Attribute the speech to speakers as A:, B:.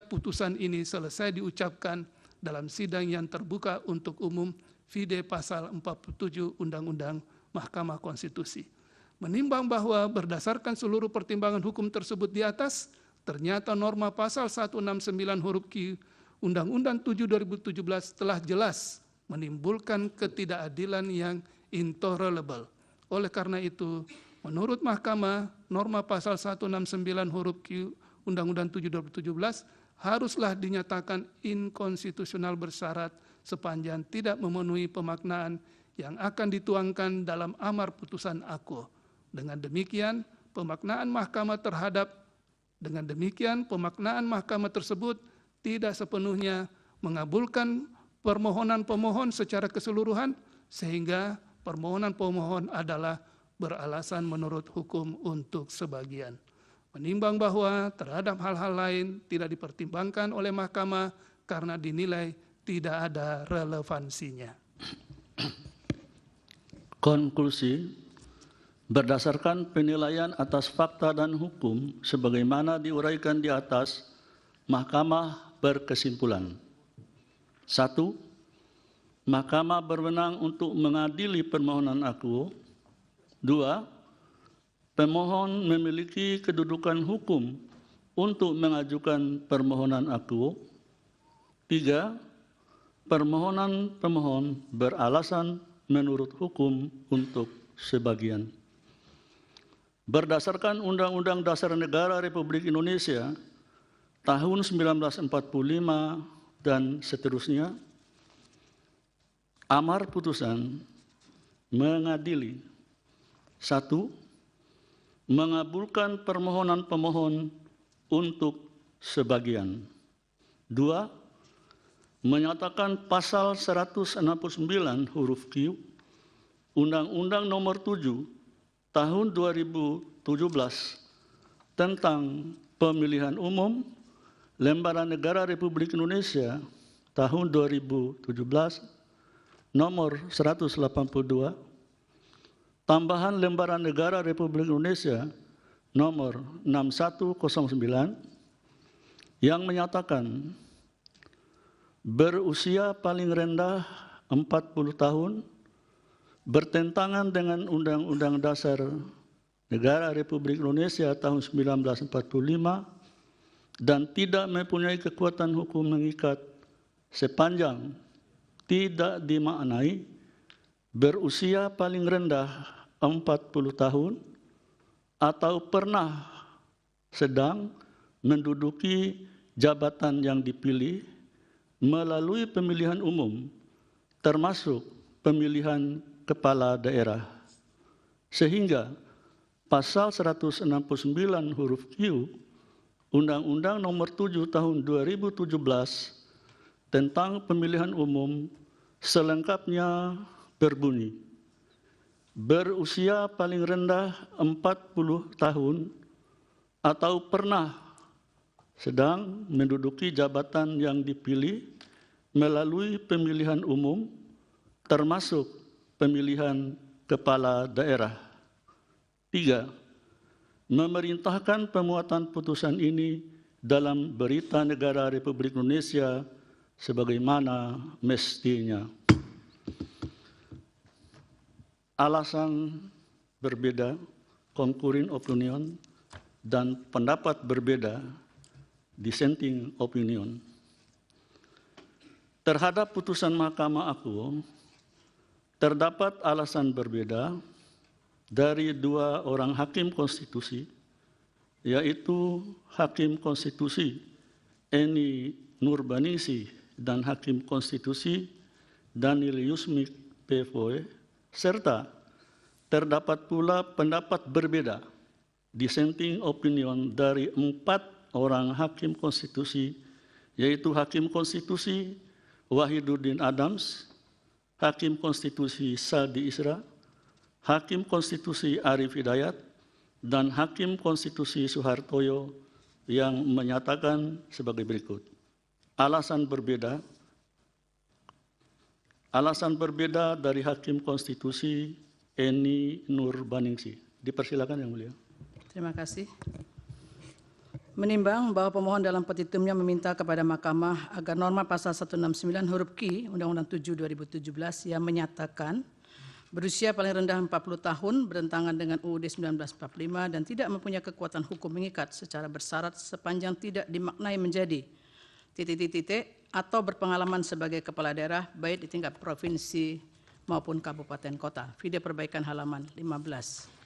A: putusan ini selesai diucapkan dalam sidang yang terbuka untuk umum vide pasal 47 Undang-Undang Mahkamah Konstitusi. Menimbang bahwa berdasarkan seluruh pertimbangan hukum tersebut di atas, ternyata norma pasal 169 huruf Q Undang-Undang 7 2017 telah jelas menimbulkan ketidakadilan yang intolerable. Oleh karena itu, menurut Mahkamah, norma pasal 169 huruf Q Undang-Undang 7 2017 haruslah dinyatakan inkonstitusional bersyarat sepanjang tidak memenuhi pemaknaan yang akan dituangkan dalam amar putusan aku. Dengan demikian, pemaknaan mahkamah tersebut tidak sepenuhnya mengabulkan permohonan pemohon secara keseluruhan, sehingga permohonan pemohon adalah beralasan menurut hukum untuk sebagian. Menimbang bahwa terhadap hal-hal lain tidak dipertimbangkan oleh mahkamah karena dinilai tidak ada relevansinya.
B: Konklusi, berdasarkan penilaian atas fakta dan hukum sebagaimana diuraikan di atas, Mahkamah berkesimpulan. 1. Mahkamah berwenang untuk mengadili permohonan aku. 2. Pemohon memiliki kedudukan hukum untuk mengajukan permohonan aku. 3. Permohonan pemohon beralasan menurut hukum untuk sebagian. Berdasarkan Undang-Undang Dasar Negara Republik Indonesia tahun 1945 dan seterusnya, amar putusan mengadili: 1. Mengabulkan permohonan pemohon untuk sebagian. 2. Menyatakan pasal 169 huruf Q Undang-Undang Nomor 7 Tahun 2017 tentang Pemilihan Umum Lembaran Negara Republik Indonesia tahun 2017 nomor 182, tambahan Lembaran Negara Republik Indonesia nomor 6109 yang menyatakan berusia paling rendah 40 tahun bertentangan dengan Undang-Undang Dasar Negara Republik Indonesia tahun 1945 dan tidak mempunyai kekuatan hukum mengikat sepanjang tidak dimaknai berusia paling rendah 40 tahun atau pernah sedang menduduki jabatan yang dipilih melalui pemilihan umum termasuk pemilihan kepala daerah, sehingga pasal 169 huruf Q Undang-Undang Nomor 7 Tahun 2017 tentang pemilihan umum selengkapnya berbunyi, berusia paling rendah 40 tahun atau pernah sedang menduduki jabatan yang dipilih melalui pemilihan umum termasuk pemilihan kepala daerah. 3. Memerintahkan pemuatan putusan ini dalam Berita Negara Republik Indonesia sebagaimana mestinya. Alasan berbeda, concurring opinion, dan pendapat berbeda, dissenting opinion. Terhadap putusan Mahkamah Aku, terdapat alasan berbeda dari dua orang hakim konstitusi, yaitu Hakim Konstitusi Eni Nurbaningsih dan Hakim Konstitusi Daniel Yusmik PFOE, serta terdapat pula pendapat berbeda, dissenting opinion, dari 4 orang hakim konstitusi, yaitu Hakim Konstitusi Wahiduddin Adams, Hakim Konstitusi Saldi Isra, Hakim Konstitusi Arif Hidayat, dan Hakim Konstitusi Suhartoyo yang menyatakan sebagai berikut. Alasan berbeda dari Hakim Konstitusi Eni Nurbaningsih. Dipersilakan Yang Mulia.
C: Terima kasih. Menimbang bahwa pemohon dalam petitumnya meminta kepada Mahkamah agar norma pasal 169 huruf Q Undang-Undang 7 2017 yang menyatakan berusia paling rendah 40 tahun bertentangan dengan UUD 1945 dan tidak mempunyai kekuatan hukum mengikat secara bersyarat sepanjang tidak dimaknai menjadi ... atau berpengalaman sebagai kepala daerah baik di tingkat provinsi maupun kabupaten kota. Video perbaikan halaman 15.